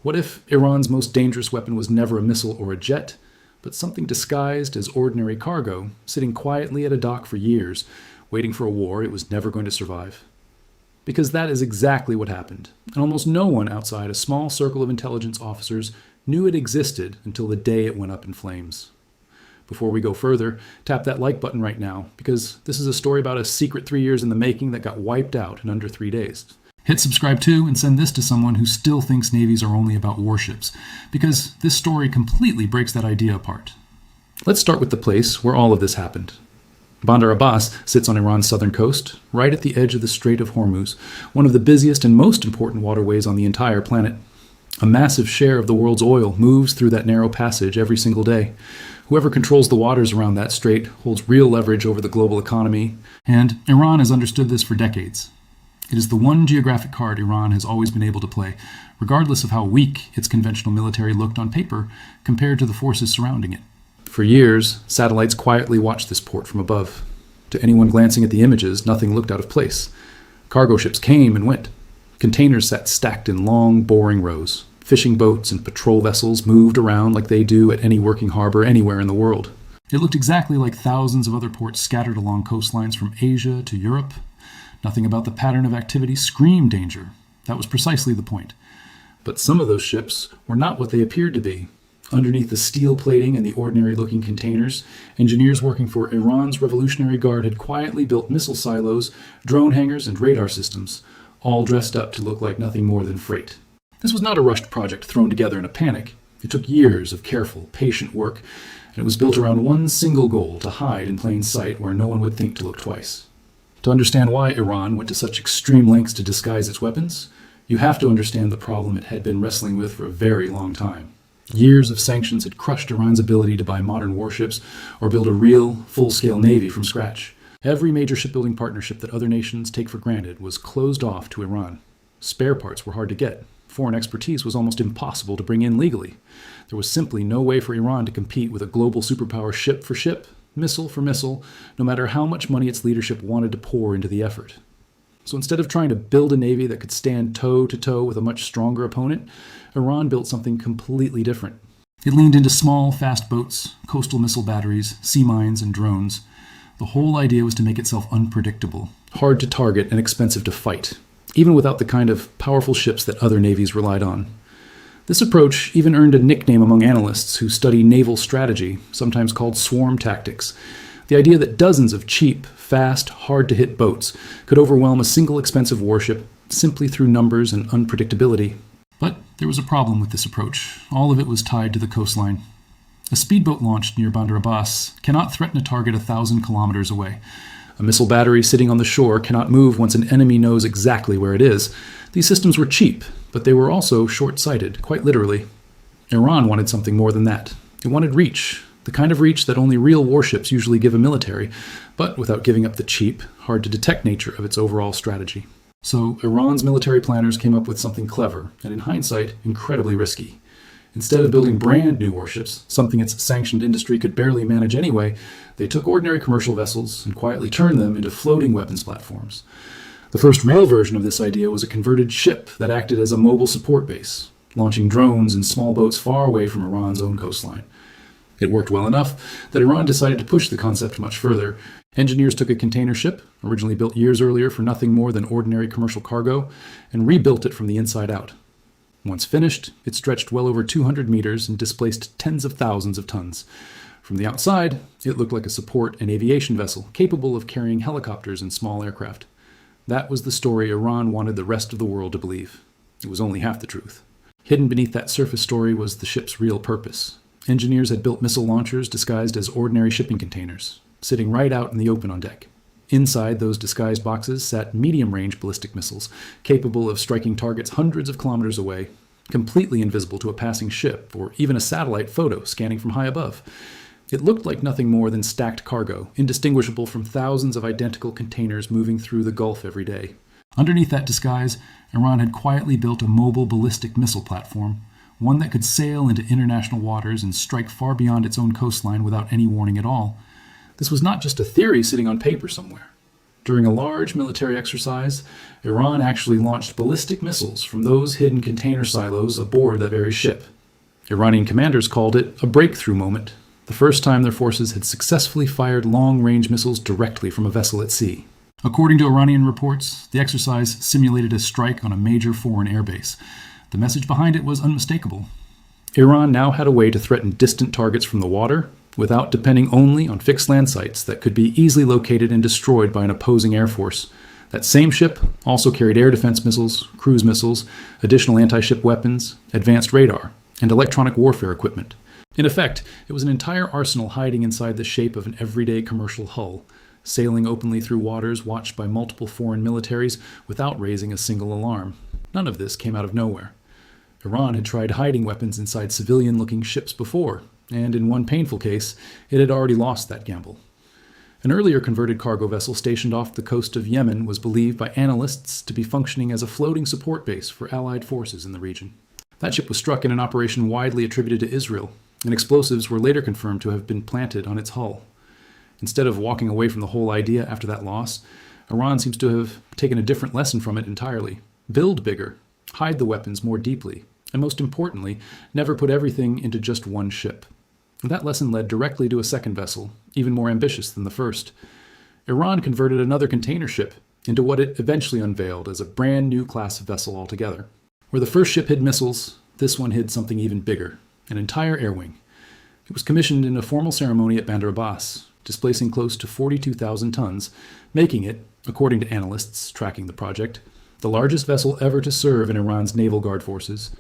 What if Iran's most dangerous weapon was never a missile or a jet, but something disguised as ordinary cargo, sitting quietly at a dock for years, waiting for a war it was never going to survive? Because that is exactly what happened, and almost no one outside a small circle of intelligence officers knew it existed until the day it went up in flames. Before we go further, tap that like button right now, because this is a story about a secret 3 years in the making that got wiped out in under 3 days. Hit subscribe too, and send this to someone who still thinks navies are only about warships, because this story completely breaks that idea apart. Let's start with the place where all of this happened. Bandar Abbas sits on Iran's southern coast, right at the edge of the Strait of Hormuz, one of the busiest and most important waterways on the entire planet. A massive share of the world's oil moves through that narrow passage every single day. Whoever controls the waters around that strait holds real leverage over the global economy, and Iran has understood this for decades. It is the one geographic card Iran has always been able to play, regardless of how weak its conventional military looked on paper compared to the forces surrounding it. For years, satellites quietly watched this port from above. To anyone glancing at the images, nothing looked out of place. Cargo ships came and went. Containers sat stacked in long, boring rows. Fishing boats and patrol vessels moved around like they do at any working harbor anywhere in the world. It looked exactly like thousands of other ports scattered along coastlines from Asia to Europe. Nothing about the pattern of activity screamed danger. That was precisely the point. But some of those ships were not what they appeared to be. Underneath the steel plating and the ordinary-looking containers, engineers working for Iran's Revolutionary Guard had quietly built missile silos, drone hangars, and radar systems, all dressed up to look like nothing more than freight. This was not a rushed project thrown together in a panic. It took years of careful, patient work, and it was built around one single goal: to hide in plain sight where no one would think to look twice. To understand why Iran went to such extreme lengths to disguise its weapons, you have to understand the problem it had been wrestling with for a very long time. Years of sanctions had crushed Iran's ability to buy modern warships or build a real, full-scale navy from scratch. Every major shipbuilding partnership that other nations take for granted was closed off to Iran. Spare parts were hard to get. Foreign expertise was almost impossible to bring in legally. There was simply no way for Iran to compete with a global superpower ship for ship, missile for missile, no matter how much money its leadership wanted to pour into the effort. So instead of trying to build a navy that could stand toe-to-toe with a much stronger opponent, Iran built something completely different. It leaned into small, fast boats, coastal missile batteries, sea mines, and drones. The whole idea was to make itself unpredictable, hard to target, and expensive to fight, even without the kind of powerful ships that other navies relied on. This approach even earned a nickname among analysts who study naval strategy, sometimes called swarm tactics. The idea that dozens of cheap, fast, hard-to-hit boats could overwhelm a single expensive warship simply through numbers and unpredictability. But there was a problem with this approach. All of it was tied to the coastline. A speedboat launched near Bandar Abbas cannot threaten a target 1,000 kilometers away. A missile battery sitting on the shore cannot move once an enemy knows exactly where it is. These systems were cheap, but they were also short-sighted, quite literally. Iran wanted something more than that. It wanted reach. The kind of reach that only real warships usually give a military, but without giving up the cheap, hard-to-detect nature of its overall strategy. So Iran's military planners came up with something clever, and in hindsight, incredibly risky. Instead of building brand new warships, something its sanctioned industry could barely manage anyway, they took ordinary commercial vessels and quietly turned them into floating weapons platforms. The first real version of this idea was a converted ship that acted as a mobile support base, launching drones and small boats far away from Iran's own coastline. It worked well enough that Iran decided to push the concept much further. Engineers took a container ship, originally built years earlier for nothing more than ordinary commercial cargo, and rebuilt it from the inside out. Once finished, it stretched well over 200 meters and displaced tens of thousands of tons. From the outside, it looked like a support and aviation vessel, capable of carrying helicopters and small aircraft. That was the story Iran wanted the rest of the world to believe. It was only half the truth. Hidden beneath that surface story was the ship's real purpose. Engineers had built missile launchers disguised as ordinary shipping containers, sitting right out in the open on deck. Inside those disguised boxes sat medium-range ballistic missiles, capable of striking targets hundreds of kilometers away, completely invisible to a passing ship or even a satellite photo scanning from high above. It looked like nothing more than stacked cargo, indistinguishable from thousands of identical containers moving through the Gulf every day. Underneath that disguise, Iran had quietly built a mobile ballistic missile platform, one that could sail into international waters and strike far beyond its own coastline without any warning at all. This was not just a theory sitting on paper somewhere. During a large military exercise, Iran actually launched ballistic missiles from those hidden container silos aboard that very ship. Iranian commanders called it a breakthrough moment, the first time their forces had successfully fired long-range missiles directly from a vessel at sea. According to Iranian reports, the exercise simulated a strike on a major foreign airbase. The message behind it was unmistakable. Iran now had a way to threaten distant targets from the water without depending only on fixed land sites that could be easily located and destroyed by an opposing air force. That same ship also carried air defense missiles, cruise missiles, additional anti-ship weapons, advanced radar, and electronic warfare equipment. In effect, it was an entire arsenal hiding inside the shape of an everyday commercial hull, sailing openly through waters watched by multiple foreign militaries without raising a single alarm. None of this came out of nowhere. Iran had tried hiding weapons inside civilian-looking ships before, and in one painful case, it had already lost that gamble. An earlier converted cargo vessel stationed off the coast of Yemen was believed by analysts to be functioning as a floating support base for Allied forces in the region. That ship was struck in an operation widely attributed to Israel, and explosives were later confirmed to have been planted on its hull. Instead of walking away from the whole idea after that loss, Iran seems to have taken a different lesson from it entirely. Build bigger, hide the weapons more deeply, and most importantly, never put everything into just one ship. And that lesson led directly to a second vessel, even more ambitious than the first. Iran converted another container ship into what it eventually unveiled as a brand new class of vessel altogether. Where the first ship hid missiles, this one hid something even bigger, an entire air wing. It was commissioned in a formal ceremony at Bandar Abbas, displacing close to 42,000 tons, making it, according to analysts tracking the project, the largest vessel ever to serve in Iran's naval guard forces.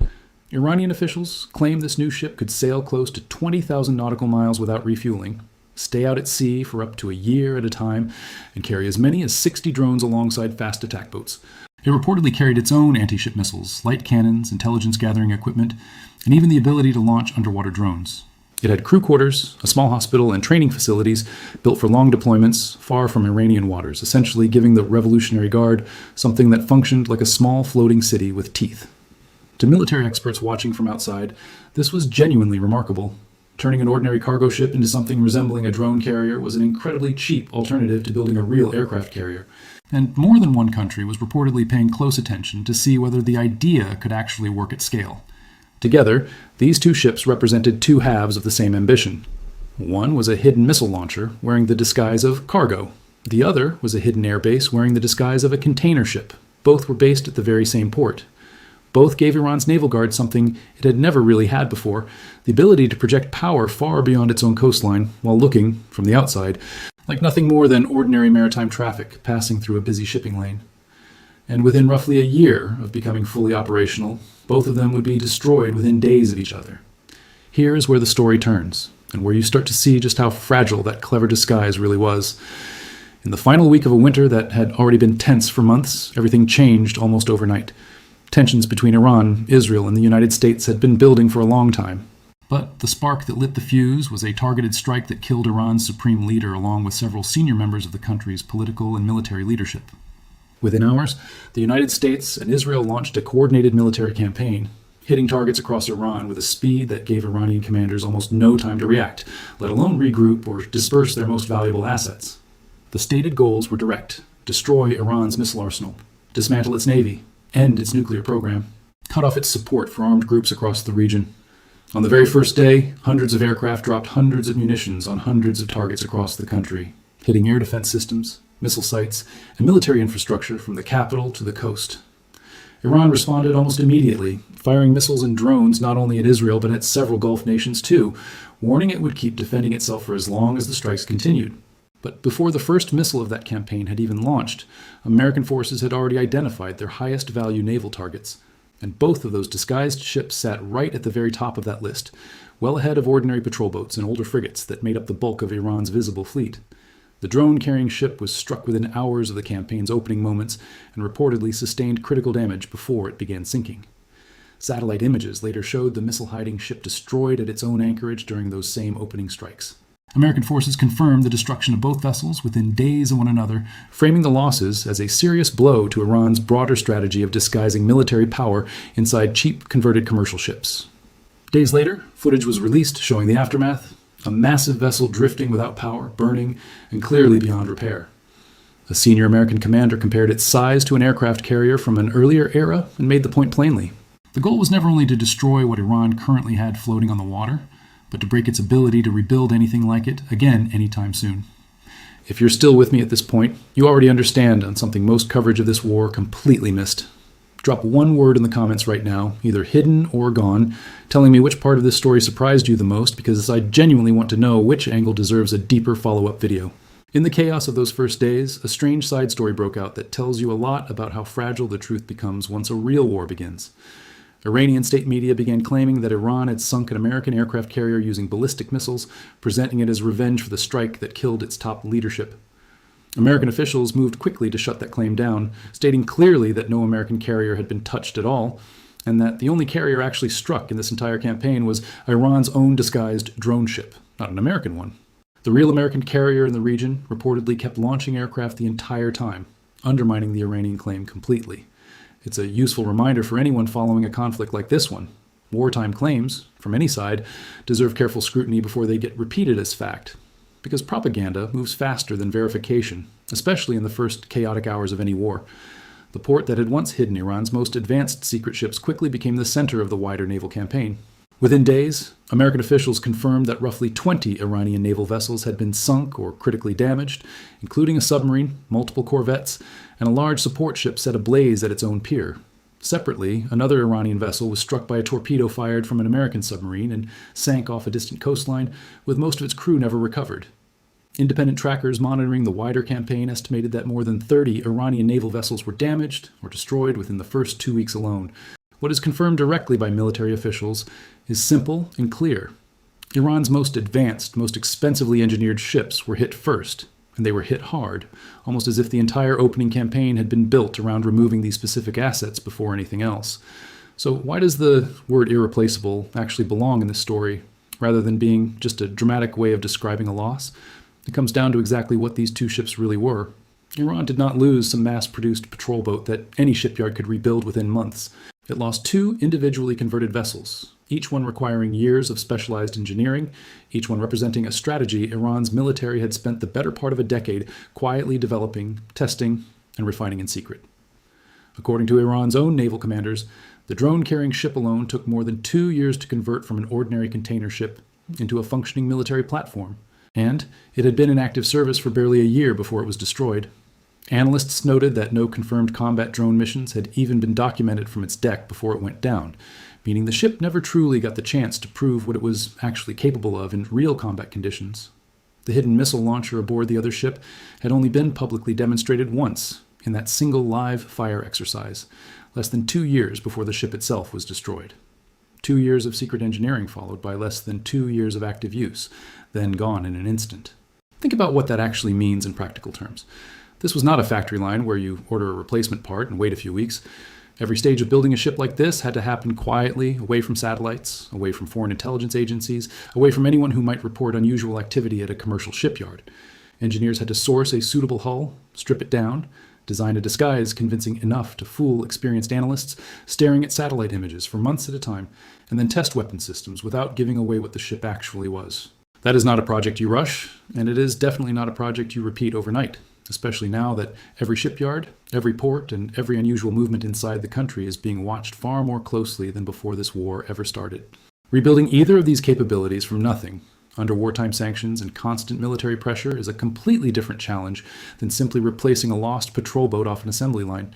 Iranian officials claim this new ship could sail close to 20,000 nautical miles without refueling, stay out at sea for up to a year at a time, and carry as many as 60 drones alongside fast attack boats. It reportedly carried its own anti-ship missiles, light cannons, intelligence-gathering equipment, and even the ability to launch underwater drones. It had crew quarters, a small hospital, and training facilities built for long deployments far from Iranian waters, essentially giving the Revolutionary Guard something that functioned like a small floating city with teeth. To military experts watching from outside, this was genuinely remarkable. Turning an ordinary cargo ship into something resembling a drone carrier was an incredibly cheap alternative to building a real aircraft carrier. And more than one country was reportedly paying close attention to see whether the idea could actually work at scale. Together, these two ships represented two halves of the same ambition. One was a hidden missile launcher wearing the disguise of cargo. The other was a hidden airbase wearing the disguise of a container ship. Both were based at the very same port. Both gave Iran's naval guard something it had never really had before, the ability to project power far beyond its own coastline while looking, from the outside, like nothing more than ordinary maritime traffic passing through a busy shipping lane. And within roughly a year of becoming fully operational, both of them would be destroyed within days of each other. Here is where the story turns, and where you start to see just how fragile that clever disguise really was. In the final week of a winter that had already been tense for months, everything changed almost overnight. Tensions between Iran, Israel, and the United States had been building for a long time. But the spark that lit the fuse was a targeted strike that killed Iran's supreme leader along with several senior members of the country's political and military leadership. Within hours, the United States and Israel launched a coordinated military campaign, hitting targets across Iran with a speed that gave Iranian commanders almost no time to react, let alone regroup or disperse their most valuable assets. The stated goals were direct: destroy Iran's missile arsenal, dismantle its navy, end its nuclear program, cut off its support for armed groups across the region. On the very first day, hundreds of aircraft dropped hundreds of munitions on hundreds of targets across the country, hitting air defense systems, missile sites, and military infrastructure from the capital to the coast. Iran responded almost immediately, firing missiles and drones not only at Israel but at several Gulf nations too, warning it would keep defending itself for as long as the strikes continued. But before the first missile of that campaign had even launched, American forces had already identified their highest value naval targets, and both of those disguised ships sat right at the very top of that list, well ahead of ordinary patrol boats and older frigates that made up the bulk of Iran's visible fleet. The drone-carrying ship was struck within hours of the campaign's opening moments and reportedly sustained critical damage before it began sinking. Satellite images later showed the missile-hiding ship destroyed at its own anchorage during those same opening strikes. American forces confirmed the destruction of both vessels within days of one another, framing the losses as a serious blow to Iran's broader strategy of disguising military power inside cheap converted commercial ships. Days later, footage was released showing the aftermath: a massive vessel drifting without power, burning, and clearly beyond repair. A senior American commander compared its size to an aircraft carrier from an earlier era and made the point plainly. The goal was never only to destroy what Iran currently had floating on the water, but to break its ability to rebuild anything like it again anytime soon. If you're still with me at this point, you already understand on something most coverage of this war completely missed. Drop one word in the comments right now, either hidden or gone, telling me which part of this story surprised you the most, because I genuinely want to know which angle deserves a deeper follow-up video. In the chaos of those first days, a strange side story broke out that tells you a lot about how fragile the truth becomes once a real war begins. Iranian state media began claiming that Iran had sunk an American aircraft carrier using ballistic missiles, presenting it as revenge for the strike that killed its top leadership. American officials moved quickly to shut that claim down, stating clearly that no American carrier had been touched at all, and that the only carrier actually struck in this entire campaign was Iran's own disguised drone ship, not an American one. The real American carrier in the region reportedly kept launching aircraft the entire time, undermining the Iranian claim completely. It's a useful reminder for anyone following a conflict like this one. Wartime claims, from any side, deserve careful scrutiny before they get repeated as fact, because propaganda moves faster than verification, especially in the first chaotic hours of any war. The port that had once hidden Iran's most advanced secret ships quickly became the center of the wider naval campaign. Within days, American officials confirmed that roughly 20 Iranian naval vessels had been sunk or critically damaged, including a submarine, multiple corvettes, and a large support ship set ablaze at its own pier. Separately, another Iranian vessel was struck by a torpedo fired from an American submarine and sank off a distant coastline, with most of its crew never recovered. Independent trackers monitoring the wider campaign estimated that more than 30 Iranian naval vessels were damaged or destroyed within the first 2 weeks alone. What is confirmed directly by military officials is simple and clear. Iran's most advanced, most expensively engineered ships were hit first, and they were hit hard, almost as if the entire opening campaign had been built around removing these specific assets before anything else. So why does the word irreplaceable actually belong in this story, rather than being just a dramatic way of describing a loss? It comes down to exactly what these two ships really were. Iran did not lose some mass-produced patrol boat that any shipyard could rebuild within months. It lost two individually converted vessels, each one requiring years of specialized engineering, each one representing a strategy Iran's military had spent the better part of a decade quietly developing, testing, and refining in secret. According to Iran's own naval commanders, the drone-carrying ship alone took more than 2 years to convert from an ordinary container ship into a functioning military platform, and it had been in active service for barely a year before it was destroyed. Analysts noted that no confirmed combat drone missions had even been documented from its deck before it went down, meaning the ship never truly got the chance to prove what it was actually capable of in real combat conditions. The hidden missile launcher aboard the other ship had only been publicly demonstrated once, in that single live fire exercise, less than 2 years before the ship itself was destroyed. 2 years of secret engineering followed by less than 2 years of active use, then gone in an instant. Think about what that actually means in practical terms. This was not a factory line where you order a replacement part and wait a few weeks. Every stage of building a ship like this had to happen quietly, away from satellites, away from foreign intelligence agencies, away from anyone who might report unusual activity at a commercial shipyard. Engineers had to source a suitable hull, strip it down, design a disguise convincing enough to fool experienced analysts staring at satellite images for months at a time, and then test weapon systems without giving away what the ship actually was. That is not a project you rush, and it is definitely not a project you repeat overnight, especially now that every shipyard, every port, and every unusual movement inside the country is being watched far more closely than before this war ever started. Rebuilding either of these capabilities from nothing, under wartime sanctions and constant military pressure, is a completely different challenge than simply replacing a lost patrol boat off an assembly line.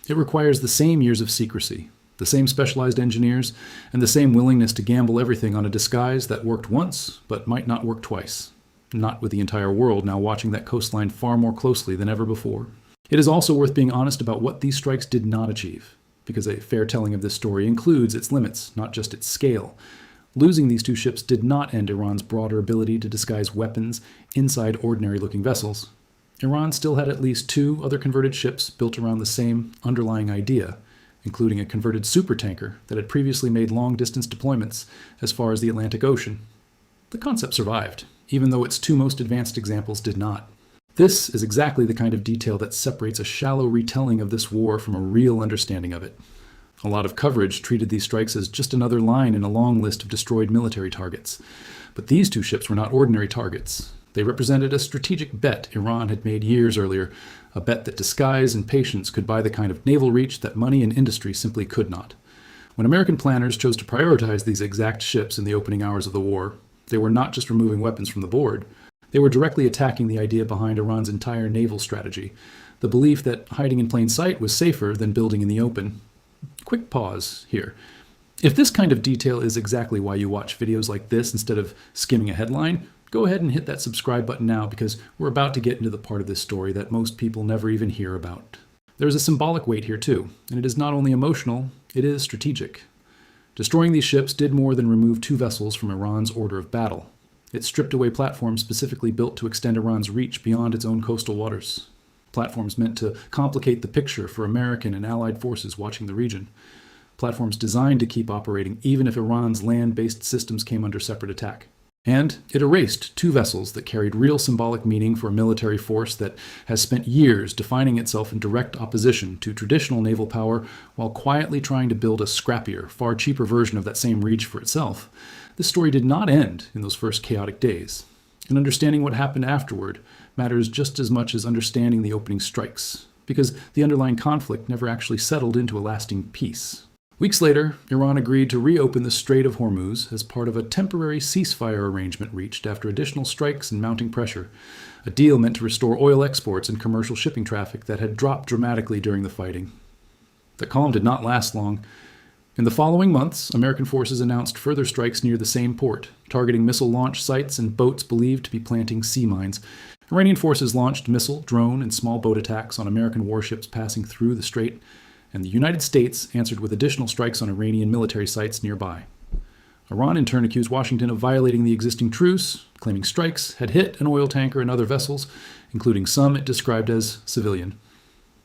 It requires the same years of secrecy, the same specialized engineers, and the same willingness to gamble everything on a disguise that worked once, but might not work twice. Not with the entire world now watching that coastline far more closely than ever before. It is also worth being honest about what these strikes did not achieve, because a fair telling of this story includes its limits, not just its scale. Losing these two ships did not end Iran's broader ability to disguise weapons inside ordinary-looking vessels. Iran still had at least 2 other converted ships built around the same underlying idea, including a converted supertanker that had previously made long-distance deployments as far as the Atlantic Ocean. The concept survived, even though its 2 most advanced examples did not. This is exactly the kind of detail that separates a shallow retelling of this war from a real understanding of it. A lot of coverage treated these strikes as just another line in a long list of destroyed military targets. But these 2 ships were not ordinary targets. They represented a strategic bet Iran had made years earlier, a bet that disguise and patience could buy the kind of naval reach that money and industry simply could not. When American planners chose to prioritize these exact ships in the opening hours of the war, they were not just removing weapons from the board, they were directly attacking the idea behind Iran's entire naval strategy, the belief that hiding in plain sight was safer than building in the open. Quick pause here. If this kind of detail is exactly why you watch videos like this instead of skimming a headline, go ahead and hit that subscribe button now, because we're about to get into the part of this story that most people never even hear about. There is a symbolic weight here too, and it is not only emotional, it is strategic. Destroying these ships did more than remove 2 vessels from Iran's order of battle. It stripped away platforms specifically built to extend Iran's reach beyond its own coastal waters. Platforms meant to complicate the picture for American and Allied forces watching the region. Platforms designed to keep operating even if Iran's land-based systems came under separate attack. And it erased 2 vessels that carried real symbolic meaning for a military force that has spent years defining itself in direct opposition to traditional naval power while quietly trying to build a scrappier, far cheaper version of that same reach for itself. This story did not end in those first chaotic days. And understanding what happened afterward matters just as much as understanding the opening strikes, because the underlying conflict never actually settled into a lasting peace. Weeks later, Iran agreed to reopen the Strait of Hormuz as part of a temporary ceasefire arrangement reached after additional strikes and mounting pressure, a deal meant to restore oil exports and commercial shipping traffic that had dropped dramatically during the fighting. The calm did not last long. In the following months, American forces announced further strikes near the same port, targeting missile launch sites and boats believed to be planting sea mines. Iranian forces launched missile, drone, and small boat attacks on American warships passing through the strait, and the United States answered with additional strikes on Iranian military sites nearby. Iran in turn accused Washington of violating the existing truce, claiming strikes had hit an oil tanker and other vessels, including some it described as civilian.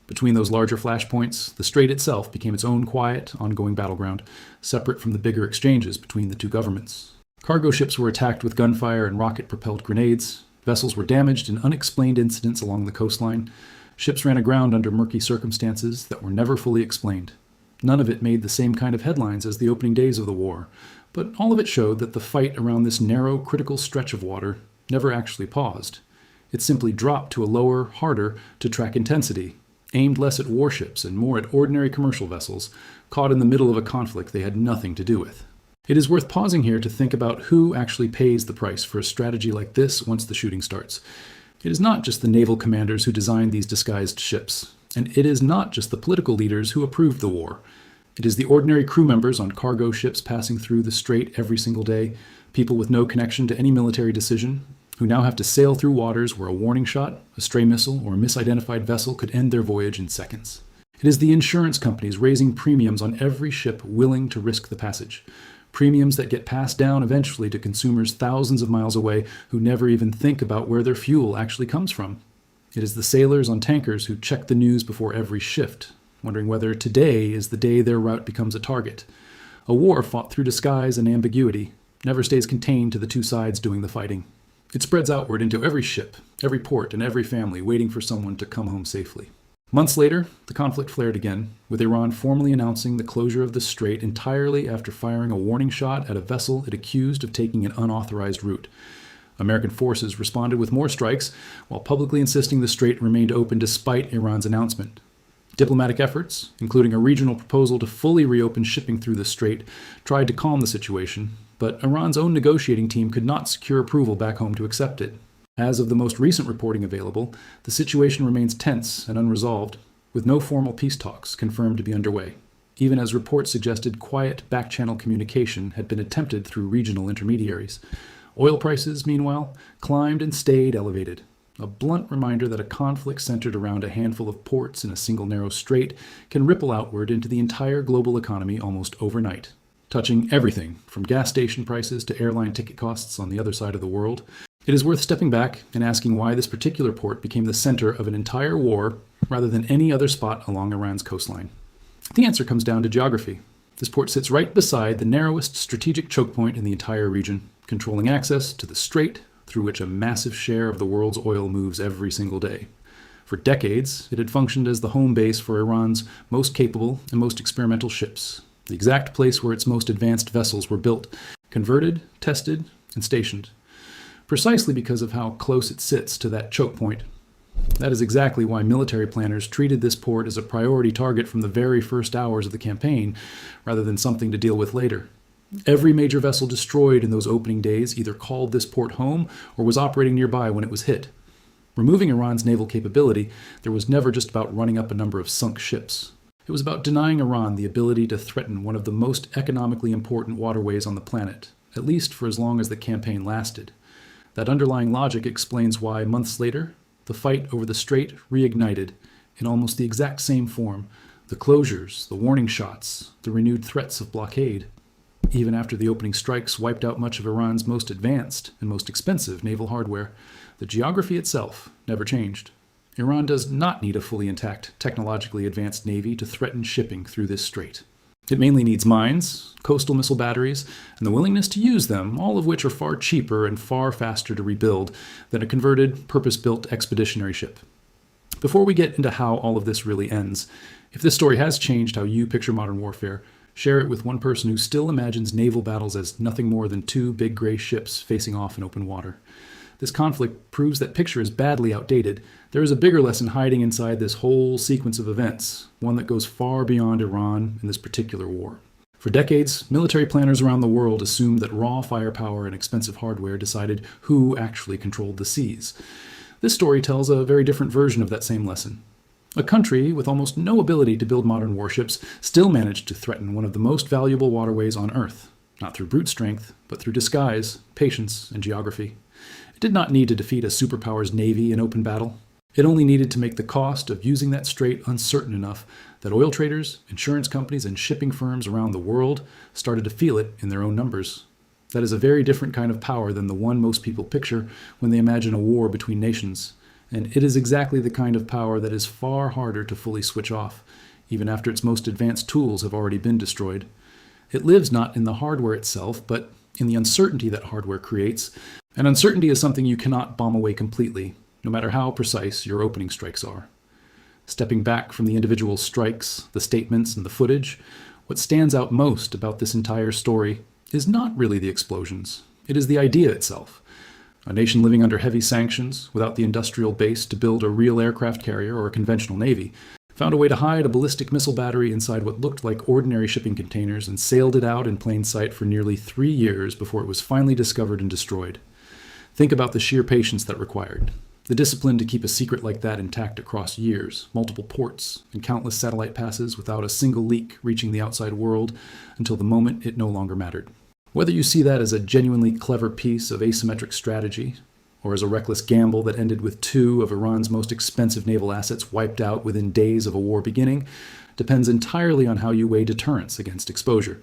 Between those larger flashpoints, the strait itself became its own quiet, ongoing battleground, separate from the bigger exchanges between the 2 governments. Cargo ships were attacked with gunfire and rocket-propelled grenades. Vessels were damaged in unexplained incidents along the coastline. Ships ran aground under murky circumstances that were never fully explained. None of it made the same kind of headlines as the opening days of the war, but all of it showed that the fight around this narrow, critical stretch of water never actually paused. It simply dropped to a lower, harder-to-track intensity, aimed less at warships and more at ordinary commercial vessels, caught in the middle of a conflict they had nothing to do with. It is worth pausing here to think about who actually pays the price for a strategy like this once the shooting starts. It is not just the naval commanders who designed these disguised ships, and it is not just the political leaders who approved the war. It is the ordinary crew members on cargo ships passing through the strait every single day, people with no connection to any military decision, who now have to sail through waters where a warning shot, a stray missile, or a misidentified vessel could end their voyage in seconds. It is the insurance companies raising premiums on every ship willing to risk the passage. Premiums that get passed down eventually to consumers thousands of miles away who never even think about where their fuel actually comes from. It is the sailors on tankers who check the news before every shift, wondering whether today is the day their route becomes a target. A war fought through disguise and ambiguity never stays contained to the 2 sides doing the fighting. It spreads outward into every ship, every port, and every family waiting for someone to come home safely. Months later, the conflict flared again, with Iran formally announcing the closure of the strait entirely after firing a warning shot at a vessel it accused of taking an unauthorized route. American forces responded with more strikes, while publicly insisting the strait remained open despite Iran's announcement. Diplomatic efforts, including a regional proposal to fully reopen shipping through the strait, tried to calm the situation, but Iran's own negotiating team could not secure approval back home to accept it. As of the most recent reporting available, the situation remains tense and unresolved, with no formal peace talks confirmed to be underway, even as reports suggested quiet back-channel communication had been attempted through regional intermediaries. Oil prices, meanwhile, climbed and stayed elevated, a blunt reminder that a conflict centered around a handful of ports in a single narrow strait can ripple outward into the entire global economy almost overnight, touching everything from gas station prices to airline ticket costs on the other side of the world. It is worth stepping back and asking why this particular port became the center of an entire war rather than any other spot along Iran's coastline. The answer comes down to geography. This port sits right beside the narrowest strategic choke point in the entire region, controlling access to the strait through which a massive share of the world's oil moves every single day. For decades, it had functioned as the home base for Iran's most capable and most experimental ships, the exact place where its most advanced vessels were built, converted, tested, and stationed. Precisely because of how close it sits to that choke point, That is exactly why military planners treated this port as a priority target from the very first hours of the campaign, rather than something to deal with later. Every major vessel destroyed in those opening days either called this port home or was operating nearby when it was hit. Removing Iran's naval capability, there was never just about running up a number of sunk ships. It was about denying Iran the ability to threaten one of the most economically important waterways on the planet, at least for as long as the campaign lasted. That underlying logic explains why, months later, the fight over the strait reignited in almost the exact same form. The closures, the warning shots, the renewed threats of blockade. Even after the opening strikes wiped out much of Iran's most advanced and most expensive naval hardware, the geography itself never changed. Iran does not need a fully intact, technologically advanced navy to threaten shipping through this strait. It mainly needs mines, coastal missile batteries, and the willingness to use them, all of which are far cheaper and far faster to rebuild than a converted, purpose-built expeditionary ship. Before we get into how all of this really ends, if this story has changed how you picture modern warfare, share it with one person who still imagines naval battles as nothing more than two big gray ships facing off in open water. This conflict proves that picture is badly outdated. There is a bigger lesson hiding inside this whole sequence of events, one that goes far beyond Iran and this particular war. For decades, military planners around the world assumed that raw firepower and expensive hardware decided who actually controlled the seas. This story tells a very different version of that same lesson. A country with almost no ability to build modern warships still managed to threaten one of the most valuable waterways on Earth, not through brute strength, but through disguise, patience, and geography. It did not need to defeat a superpower's navy in open battle. It only needed to make the cost of using that strait uncertain enough that oil traders, insurance companies, and shipping firms around the world started to feel it in their own numbers. That is a very different kind of power than the one most people picture when they imagine a war between nations. And it is exactly the kind of power that is far harder to fully switch off, even after its most advanced tools have already been destroyed. It lives not in the hardware itself, but in the uncertainty that hardware creates. And uncertainty is something you cannot bomb away completely, no matter how precise your opening strikes are. Stepping back from the individual strikes, the statements, and the footage, what stands out most about this entire story is not really the explosions. It is the idea itself. A nation living under heavy sanctions, without the industrial base to build a real aircraft carrier or a conventional navy, found a way to hide a ballistic missile battery inside what looked like ordinary shipping containers and sailed it out in plain sight for nearly 3 years before it was finally discovered and destroyed. Think about the sheer patience that required. The discipline to keep a secret like that intact across years, multiple ports, and countless satellite passes without a single leak reaching the outside world until the moment it no longer mattered. Whether you see that as a genuinely clever piece of asymmetric strategy, or as a reckless gamble that ended with 2 of Iran's most expensive naval assets wiped out within days of a war beginning, depends entirely on how you weigh deterrence against exposure.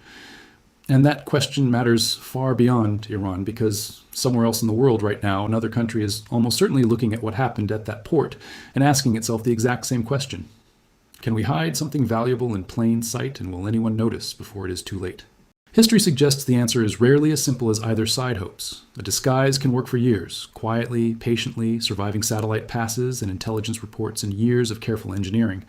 And that question matters far beyond Iran, because somewhere else in the world right now, another country is almost certainly looking at what happened at that port and asking itself the exact same question. Can we hide something valuable in plain sight, and will anyone notice before it is too late? History suggests the answer is rarely as simple as either side hopes. A disguise can work for years, quietly, patiently, surviving satellite passes and intelligence reports and years of careful engineering.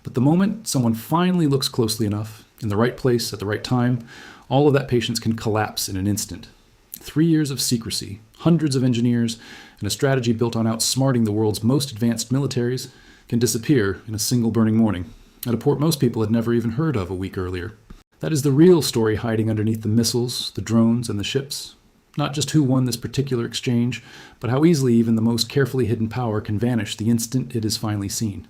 But the moment someone finally looks closely enough, in the right place at the right time, all of that patience can collapse in an instant. 3 years of secrecy, hundreds of engineers, and a strategy built on outsmarting the world's most advanced militaries can disappear in a single burning morning, at a port most people had never even heard of a week earlier. That is the real story hiding underneath the missiles, the drones, and the ships. Not just who won this particular exchange, but how easily even the most carefully hidden power can vanish the instant it is finally seen.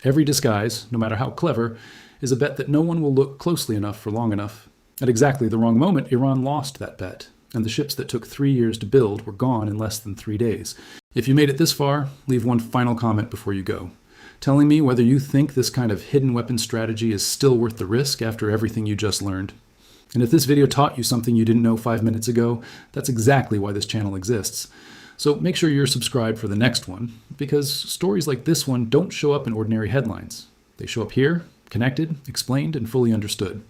Every disguise, no matter how clever, is a bet that no one will look closely enough for long enough. At exactly the wrong moment, Iran lost that bet, and the ships that took 3 years to build were gone in less than 3 days. If you made it this far, leave one final comment before you go, telling me whether you think this kind of hidden weapon strategy is still worth the risk after everything you just learned. And if this video taught you something you didn't know 5 minutes ago, that's exactly why this channel exists. So make sure you're subscribed for the next one, because stories like this one don't show up in ordinary headlines. They show up here, connected, explained, and fully understood.